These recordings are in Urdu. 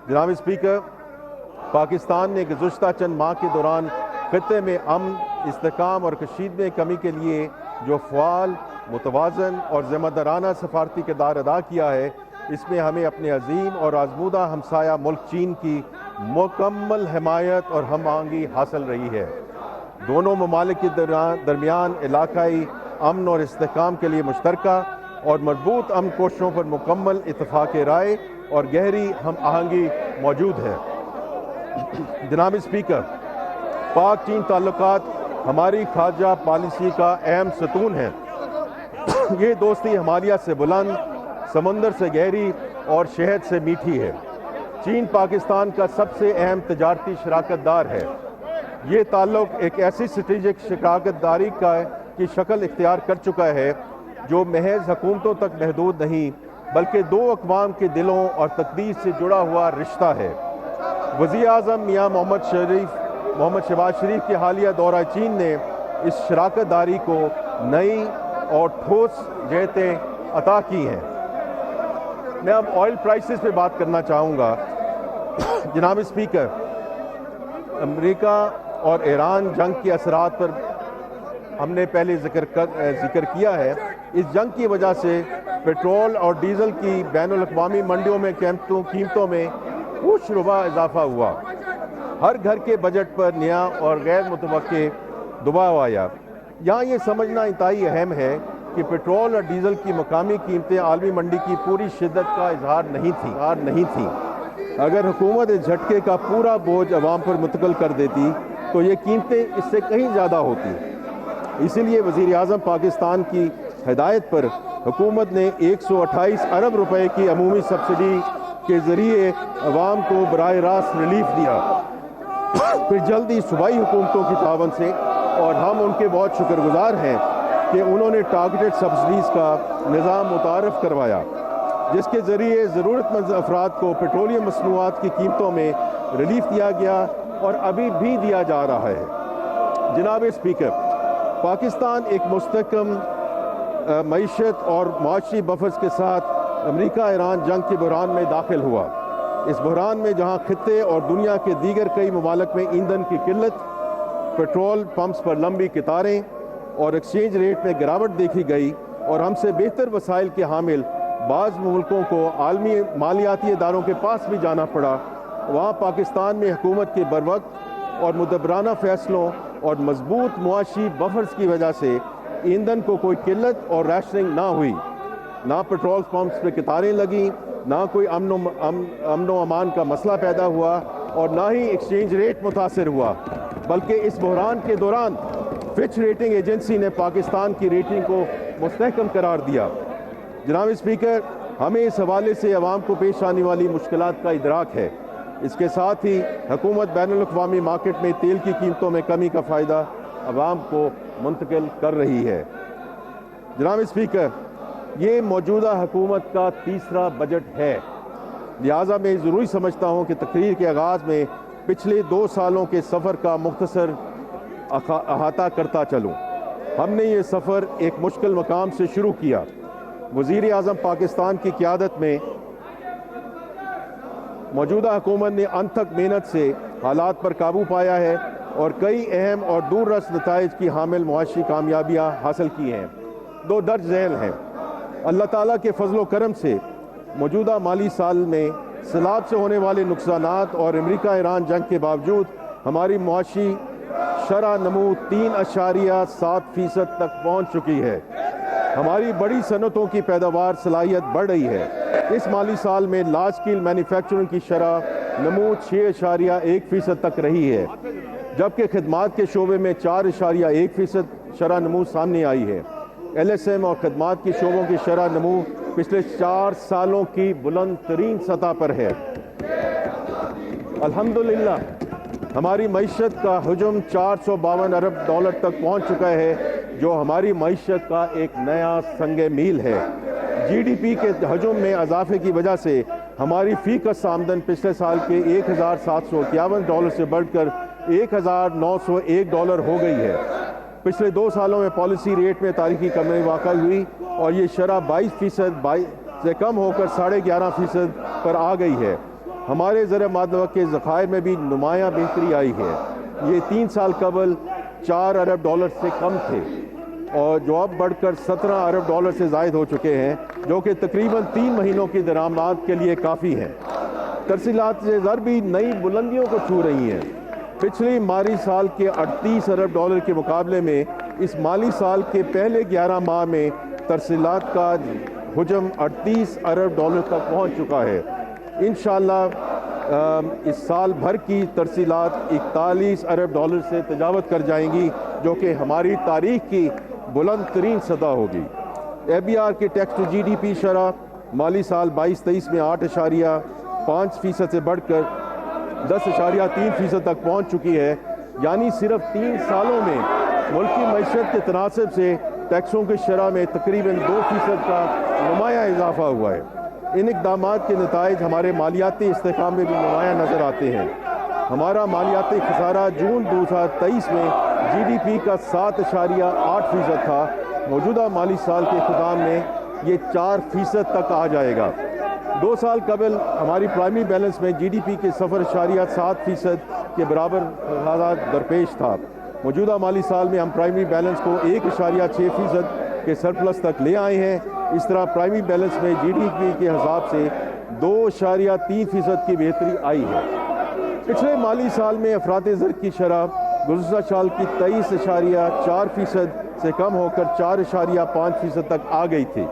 جناب اسپیکر، پاکستان نے گزشتہ چند ماہ کے دوران خطے میں امن، استحکام اور کشیدگی میں کمی کے لیے جو فعال، متوازن اور ذمہ دارانہ سفارتی کردار ادا کیا ہے، اس میں ہمیں اپنے عظیم اور آزمودہ ہمسایہ ملک چین کی مکمل حمایت اور ہم آہنگی حاصل رہی ہے۔ دونوں ممالک کے درمیان علاقائی امن اور استحکام کے لیے مشترکہ اور مربوط امن کوششوں پر مکمل اتفاق رائے اور گہری ہم آہنگی موجود ہے۔ جناب اسپیکر، پاک چین تعلقات ہماری خارجہ پالیسی کا اہم ستون ہے۔ یہ دوستی ہمالیہ سے بلند، سمندر سے گہری اور شہد سے میٹھی ہے۔ چین پاکستان کا سب سے اہم تجارتی شراکت دار ہے۔ یہ تعلق ایک ایسی اسٹریٹجک شراکت داری کی شکل اختیار کر چکا ہے جو محض حکومتوں تک محدود نہیں بلکہ دو اقوام کے دلوں اور تقدیر سے جڑا ہوا رشتہ ہے۔ وزیر اعظم میاں محمد شہباز شریف کے حالیہ دورہ چین نے اس شراکت داری کو نئی اور ٹھوس جہتیں عطا کی ہیں۔ میں اب آئل پرائسز پہ بات کرنا چاہوں گا۔ جناب اسپیکر، امریکہ اور ایران جنگ کے اثرات پر ہم نے پہلے ذکر کیا ہے۔ اس جنگ کی وجہ سے پیٹرول اور ڈیزل کی بین الاقوامی منڈیوں میں قیمتوں میں کچھ ربع اضافہ ہوا۔ ہر گھر کے بجٹ پر نیا اور غیر متوقع دباؤ آیا۔ یہاں یہ سمجھنا انتہائی اہم ہے کہ پیٹرول اور ڈیزل کی مقامی قیمتیں عالمی منڈی کی پوری شدت کا اظہار نہیں تھیں۔ اگر حکومت اس جھٹکے کا پورا بوجھ عوام پر منتقل کر دیتی تو یہ قیمتیں اس سے کہیں زیادہ ہوتی۔ اسی لیے وزیر اعظم پاکستان کی ہدایت پر حکومت نے 128 ارب روپے کی عمومی سبسڈی کے ذریعے عوام کو براہ راست ریلیف دیا۔ پھر جلدی صوبائی حکومتوں کی تعاون سے، اور ہم ان کے بہت شکر گزار ہیں کہ انہوں نے ٹارگیٹڈ سبسڈیز کا نظام متعارف کروایا، جس کے ذریعے ضرورت مند افراد کو پیٹرولیم مصنوعات کی قیمتوں میں ریلیف دیا گیا اور ابھی بھی دیا جا رہا ہے۔ جناب اسپیکر، پاکستان ایک مستحکم معیشت اور معاشی بفرز کے ساتھ امریکہ ایران جنگ کے بحران میں داخل ہوا۔ اس بحران میں جہاں خطے اور دنیا کے دیگر کئی ممالک میں ایندھن کی قلت، پیٹرول پمپس پر لمبی قطاریں اور ایکسچینج ریٹ میں گراوٹ دیکھی گئی، اور ہم سے بہتر وسائل کے حامل بعض ملکوں کو عالمی مالیاتی اداروں کے پاس بھی جانا پڑا، وہاں پاکستان میں حکومت کے بروقت اور مدبرانہ فیصلوں اور مضبوط معاشی بفرز کی وجہ سے ایندھن کو کوئی قلت اور ریشننگ نہ ہوئی۔ نہ پیٹرول پمپس پہ قطاریں لگیں، نہ کوئی امن و امان کا مسئلہ پیدا ہوا، اور نہ ہی ایکسچینج ریٹ متاثر ہوا، بلکہ اس بحران کے دوران فچ ریٹنگ ایجنسی نے پاکستان کی ریٹنگ کو مستحکم قرار دیا۔ جناب اسپیکر، ہمیں اس حوالے سے عوام کو پیش آنے والی مشکلات کا ادراک ہے۔ اس کے ساتھ ہی حکومت بین الاقوامی مارکیٹ میں تیل کی قیمتوں میں کمی کا فائدہ عوام کو منتقل کر رہی ہے۔ جناب اسپیکر، یہ موجودہ حکومت کا تیسرا بجٹ ہے، لہٰذا میں ضروری سمجھتا ہوں کہ تقریر کے آغاز میں پچھلے 2 سالوں کے سفر کا مختصر احاطہ کرتا چلوں۔ ہم نے یہ سفر ایک مشکل مقام سے شروع کیا۔ وزیر اعظم پاکستان کی قیادت میں موجودہ حکومت نے انتھک محنت سے حالات پر قابو پایا ہے اور کئی اہم اور دور رس نتائج کی حامل معاشی کامیابیاں حاصل کی ہیں۔ 2 درج ذیل ہیں۔ اللہ تعالیٰ کے فضل و کرم سے موجودہ مالی سال میں سیلاب سے ہونے والے نقصانات اور امریکہ ایران جنگ کے باوجود ہماری معاشی شرح نمو 3.7% تک پہنچ چکی ہے۔ ہماری بڑی صنعتوں کی پیداوار صلاحیت بڑھ رہی ہے۔ اس مالی سال میں لارج اسکیل مینوفیکچرنگ کی شرح نمو 6.1% تک رہی ہے، جبکہ خدمات کے شعبے میں 4.1% شرح نمو سامنے آئی ہے۔ ایل ایس ایم اور خدمات کی شعبوں کی شرح نمو پچھلے 4 سالوں کی بلند ترین سطح پر ہے۔ الحمدللہ ہماری معیشت کا حجم 452 ارب ڈالر تک پہنچ چکا ہے، جو ہماری معیشت کا ایک نیا سنگ میل ہے۔ جی ڈی پی کے حجم میں اضافے کی وجہ سے ہماری فی کس آمدن پچھلے سال کے 1751 ڈالر سے بڑھ کر 1901 ڈالر ہو گئی ہے۔ پچھلے 2 سالوں میں پالیسی ریٹ میں تاریخی کمی واقع ہوئی اور یہ شرح 22% سے کم ہو کر 11.5% پر آ گئی ہے۔ ہمارے زرع معدنیات کے ذخائر میں بھی نمایاں بہتری آئی ہے۔ یہ 3 سال قبل $4 ارب سے کم تھے اور جو اب بڑھ کر $17 ارب سے زائد ہو چکے ہیں، جو کہ تقریباً 3 مہینوں کی درآمد کے لیے کافی ہیں۔ ترسیلات زر بھی نئی بلندیوں کو چھو رہی ہیں۔ پچھلی مالی سال کے $38 ارب کے مقابلے میں اس مالی سال کے پہلے 11 ماہ میں ترسیلات کا حجم $38 ارب تک پہنچ چکا ہے۔ انشاءاللہ اس سال بھر کی ترسیلات $41 ارب سے تجاوز کر جائیں گی، جو کہ ہماری تاریخ کی بلند ترین سطح ہوگی۔ ABR کے ٹیکس ٹو GDP شرح مالی سال 22-23 میں 8.5% سے بڑھ کر 10.3% تک پہنچ چکی ہے، یعنی صرف 3 سالوں میں ملکی معیشت کے تناسب سے ٹیکسوں کی شرح میں تقریباً 2% کا نمایاں اضافہ ہوا ہے۔ ان اقدامات کے نتائج ہمارے مالیاتی استحکام میں بھی نمایاں نظر آتے ہیں۔ ہمارا مالیاتی خسارہ جون 2023 میں GDP کا 7.8% تھا۔ موجودہ مالی سال کے اختتام میں یہ 4% تک آ جائے گا۔ 2 سال قبل ہماری پرائمری بیلنس میں GDP کے 0.7% کے برابر درپیش تھا۔ موجودہ مالی سال میں ہم پرائمری بیلنس کو 1.6% کے سرپلس تک لے آئے ہیں۔ اس طرح پرائمری بیلنس میں GDP کے حساب سے 2.3% کی بہتری آئی ہے۔ پچھلے مالی سال میں افراط زر کی شرح گزشتہ سال کی 23.4% سے کم ہو کر 4.5% تک آ گئی تھی۔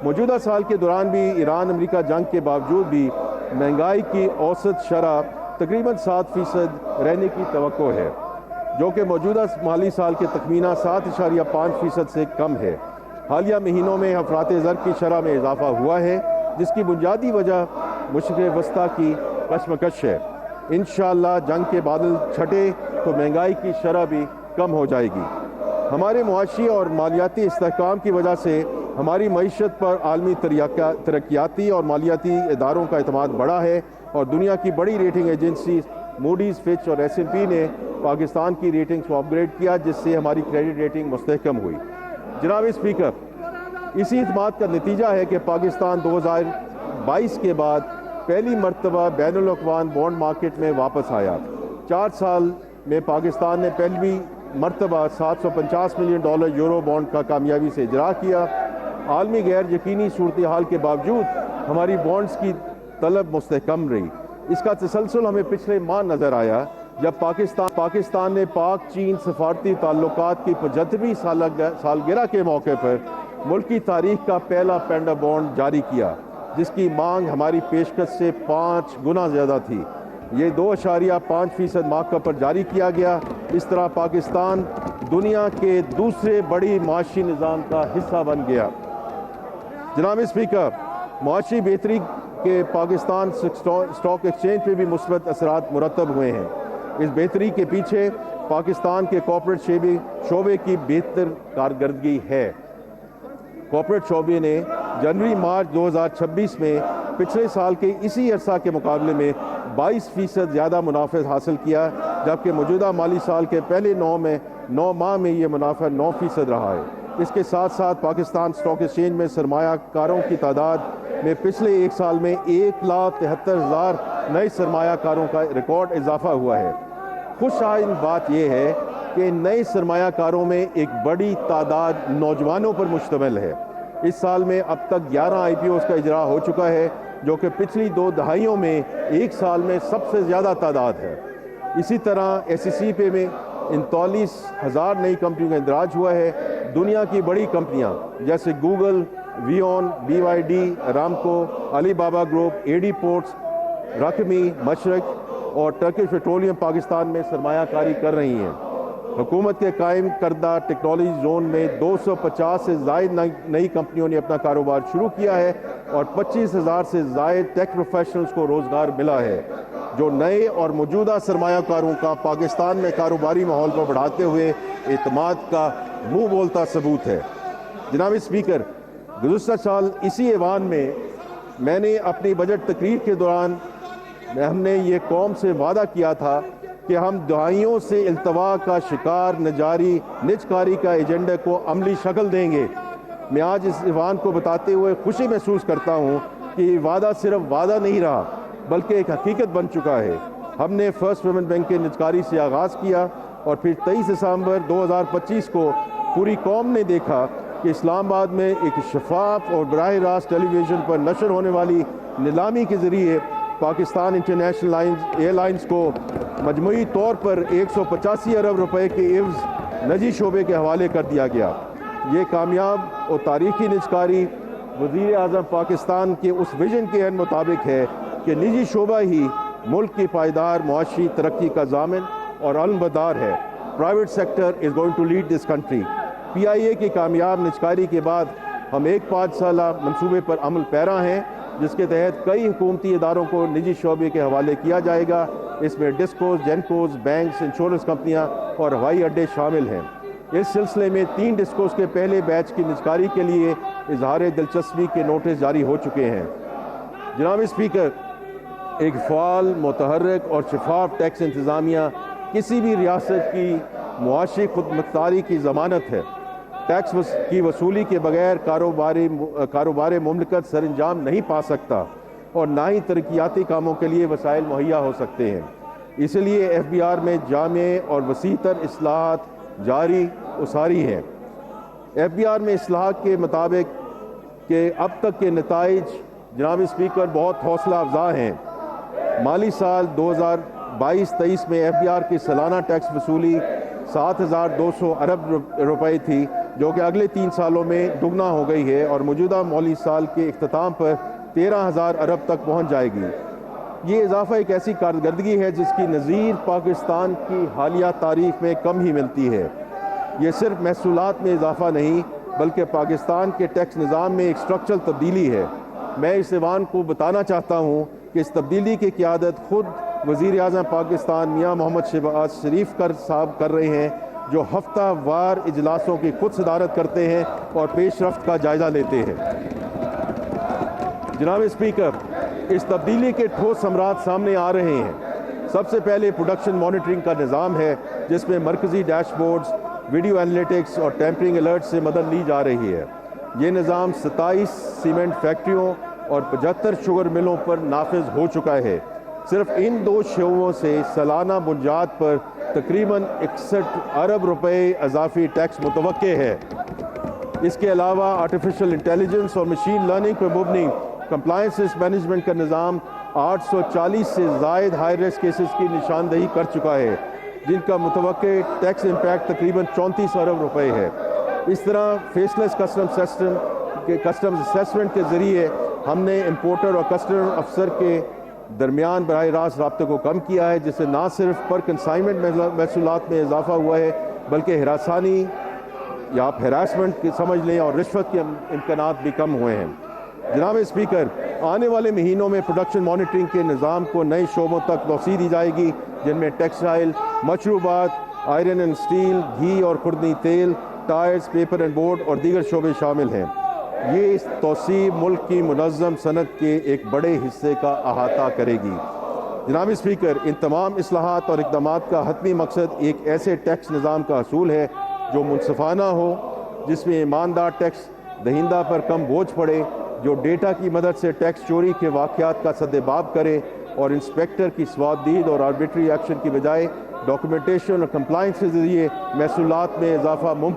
موجودہ سال کے دوران بھی ایران امریکہ جنگ کے باوجود بھی مہنگائی کی اوسط شرح تقریباً 7% رہنے کی توقع ہے، جو کہ موجودہ مالی سال کے تخمینہ 7.5% سے کم ہے۔ حالیہ مہینوں میں افراط زر کی شرح میں اضافہ ہوا ہے، جس کی بنیادی وجہ مشرق وسطیٰ کی کشمکش ہے۔ انشاءاللہ جنگ کے بادل چھٹے تو مہنگائی کی شرح بھی کم ہو جائے گی۔ ہمارے معاشی اور مالیاتی استحکام کی وجہ سے ہماری معیشت پر عالمی ترقیاتی اور مالیاتی اداروں کا اعتماد بڑھا ہے، اور دنیا کی بڑی ریٹنگ ایجنسیز موڈیز، فچ اور S&P نے پاکستان کی ریٹنگز کو اپ گریڈ کیا، جس سے ہماری کریڈٹ ریٹنگ مستحکم ہوئی۔ جناب اسپیکر، اسی اعتماد کا نتیجہ ہے کہ پاکستان 2022 کے بعد پہلی مرتبہ بین الاقوامی بانڈ مارکیٹ میں واپس آیا۔ 4 سال میں پاکستان نے پہلی مرتبہ $750 ملین یورو بانڈ کا کامیابی سے اجرا کیا۔ عالمی غیر یقینی صورتحال کے باوجود ہماری بانڈز کی طلب مستحکم رہی۔ اس کا تسلسل ہمیں پچھلے ماہ نظر آیا، جب پاکستان نے پاک چین سفارتی تعلقات کی 75ویں سالگرہ کے موقع پر ملکی تاریخ کا پہلا پینڈا بانڈ جاری کیا، جس کی مانگ ہماری پیشکش سے 5 گنا زیادہ تھی۔ یہ 2.5% مارک پر جاری کیا گیا۔ اس طرح پاکستان دنیا کے دوسرے بڑی معاشی نظام کا حصہ بن گیا۔ جناب اسپیکر، معاشی بہتری کے پاکستان اسٹاک ایکسچینج پہ بھی مثبت اثرات مرتب ہوئے ہیں۔ اس بہتری کے پیچھے پاکستان کے کارپوریٹ شعبے کی بہتر کارکردگی ہے۔ کارپوریٹ شعبے نے جنوری مارچ 2026 میں پچھلے سال کے اسی عرصہ کے مقابلے میں 22% زیادہ منافع حاصل کیا، جبکہ موجودہ مالی سال کے پہلے 9 ماہ میں یہ منافع 9% رہا ہے۔ اس کے ساتھ ساتھ پاکستان اسٹاک ایکسچینج میں سرمایہ کاروں کی تعداد میں پچھلے 1 سال میں 1,73,000 نئے سرمایہ کاروں کا ریکارڈ اضافہ ہوا ہے۔ خوشائن بات یہ ہے کہ نئے سرمایہ کاروں میں ایک بڑی تعداد نوجوانوں پر مشتمل ہے۔ اس سال میں اب تک 11 IPOs کا اجرا ہو چکا ہے، جو کہ پچھلی 2 دہائیوں میں ایک سال میں سب سے زیادہ تعداد ہے۔ اسی طرح SEC پہ میں 39,000 نئی کمپنیوں کا اندراج ہوا ہے۔ دنیا کی بڑی کمپنیاں جیسے گوگل، ویون، BYD، رامکو، علی بابا گروپ، AD پورٹس، رقمی، مشرق اور ٹرکش پیٹرولیم پاکستان میں سرمایہ کاری کر رہی ہیں۔ حکومت کے قائم کردہ ٹیکنالوجی زون میں 250 سے زائد نئی کمپنیوں نے اپنا کاروبار شروع کیا ہے، اور 25,000 سے زائد ٹیک پروفیشنلز کو روزگار ملا ہے، جو نئے اور موجودہ سرمایہ کاروں کا پاکستان میں کاروباری ماحول کو بڑھاتے ہوئے اعتماد کا منہ بولتا ثبوت ہے۔ جناب اسپیکر، گزشتہ سال اسی ایوان میں نے اپنی بجٹ تقریر کے دوران ہم نے یہ قوم سے وعدہ کیا تھا کہ ہم دہائیوں سے التوا کا شکار نجکاری کا ایجنڈے کو عملی شکل دیں گے۔ میں آج اس ایوان کو بتاتے ہوئے خوشی محسوس کرتا ہوں کہ یہ وعدہ صرف وعدہ نہیں رہا، بلکہ ایک حقیقت بن چکا ہے۔ ہم نے فرسٹ پیمنٹ بینک کے نجکاری سے آغاز کیا اور پھر 23 دسمبر 2025 کو پوری قوم نے دیکھا کہ اسلام آباد میں ایک شفاف اور براہ راست ٹیلی ویژن پر نشر ہونے والی نیلامی کے ذریعے پاکستان انٹرنیشنل ایئر لائنز کو مجموعی طور پر 185 ارب روپے کے عوض نجی شعبے کے حوالے کر دیا گیا۔ یہ کامیاب اور تاریخی نجکاری وزیر اعظم پاکستان کے اس ویژن کے عین مطابق ہے کہ نجی شعبہ ہی ملک کی پائیدار معاشی ترقی کا ضامن اور علمبردار ہے۔ Private sector is going to lead this country. P I A کی کامیاب نجکاری کے بعد ہم ایک 5 سالہ منصوبے پر عمل پیرا ہیں، جس کے تحت کئی حکومتی اداروں کو نجی شعبے کے حوالے کیا جائے گا۔ اس میں ڈسکوز، جینکوز، بینکس، انشورنس کمپنیاں اور ہوائی اڈے شامل ہیں۔ اس سلسلے میں 3 ڈسکوز کے پہلے بیچ کی نجکاری کے لیے اظہار دلچسپی کے نوٹس جاری ہو چکے ہیں۔ جناب اسپیکر، ایک فعال، متحرک اور شفاف ٹیکس انتظامیہ کسی بھی ریاست کی معاشی خود مختاری کی ضمانت ہے۔ ٹیکس کی وصولی کے بغیر کاروبار مملکت سر انجام نہیں پا سکتا اور نہ ہی ترقیاتی کاموں کے لیے وسائل مہیا ہو سکتے ہیں۔ اس لیے ایف بی آر میں جامع اور وسیع تر اصلاحات جاری و ساری ہیں۔ ایف بی آر میں اصلاحات کے مطابق کہ اب تک کے نتائج جناب اسپیکر بہت حوصلہ افزا ہیں۔ مالی سال 2022-23 میں ایف بی آر کی سالانہ ٹیکس وصولی 7,200 ارب روپے تھی، جو کہ اگلے 3 سالوں میں دگنا ہو گئی ہے اور موجودہ مالی سال کے اختتام پر 13,000 ارب تک پہنچ جائے گی۔ یہ اضافہ ایک ایسی کارکردگی ہے جس کی نظیر پاکستان کی حالیہ تاریخ میں کم ہی ملتی ہے۔ یہ صرف محصولات میں اضافہ نہیں بلکہ پاکستان کے ٹیکس نظام میں ایک اسٹرکچرل تبدیلی ہے۔ میں اس ایوان کو بتانا چاہتا ہوں کہ اس تبدیلی کی قیادت خود وزیر اعظم پاکستان میاں محمد شہباز شریف صاحب کر رہے ہیں، جو ہفتہ وار اجلاسوں کی خود صدارت کرتے ہیں اور پیش رفت کا جائزہ لیتے ہیں۔ جناب اسپیکر، اس تبدیلی کے ٹھوس ثمرات سامنے آ رہے ہیں۔ سب سے پہلے پروڈکشن مانیٹرنگ کا نظام ہے، جس میں مرکزی ڈیش بورڈز، ویڈیو انالیٹکس اور ٹیمپرنگ الرٹ سے مدد لی جا رہی ہے۔ یہ نظام 27 سیمنٹ فیکٹریوں اور 75 شوگر ملوں پر نافذ ہو چکا ہے۔ صرف ان 2 شعبوں سے سالانہ بنیاد پر تقریباً 61 ارب روپے اضافی ٹیکس متوقع ہے۔ اس کے علاوہ آرٹیفیشل انٹیلیجنس اور مشین لرننگ پر مبنی کمپلائنس رسک مینجمنٹ کا نظام 840 سے زائد ہائی رسک کیسز کی نشاندہی کر چکا ہے، جن کا متوقع ٹیکس امپیکٹ تقریباً 34 ارب روپے ہے۔ اس طرح فیسلیس کسٹمز اسیسمنٹ کے ذریعے ہم نے امپورٹر اور کسٹم افسر کے درمیان براہ راست رابطے کو کم کیا ہے، جس سے نہ صرف پر کنسائنمنٹ محصولات میں اضافہ ہوا ہے بلکہ ہراسانی یا آپ ہراسمنٹ کی سمجھ لیں اور رشوت کے امکانات بھی کم ہوئے ہیں۔ جناب اسپیکر، آنے والے مہینوں میں پروڈکشن مانیٹرنگ کے نظام کو نئے شعبوں تک توسیع دی جائے گی، جن میں ٹیکسٹائل، مشروبات، آئرن اینڈ اسٹیل، گھی اور خوردنی تیل، ٹائرز، پیپر اینڈ بورڈ اور دیگر شعبے شامل ہیں۔ یہ توسیع ملک کی منظم صنعت کے ایک بڑے حصے کا احاطہ کرے گی۔ جناب اسپیکر، ان تمام اصلاحات اور اقدامات کا حتمی مقصد ایک ایسے ٹیکس نظام کا حصول ہے جو منصفانہ ہو، جس میں ایماندار ٹیکس دہندہ پر کم بوجھ پڑے، جو ڈیٹا کی مدد سے ٹیکس چوری کے واقعات کا سدباب کرے اور انسپیکٹر کی سوادید اور آربیٹری ایکشن کی بجائے ڈاکومنٹیشن اور کمپلائنس کے ذریعے محصولات میں اضافہ ممکن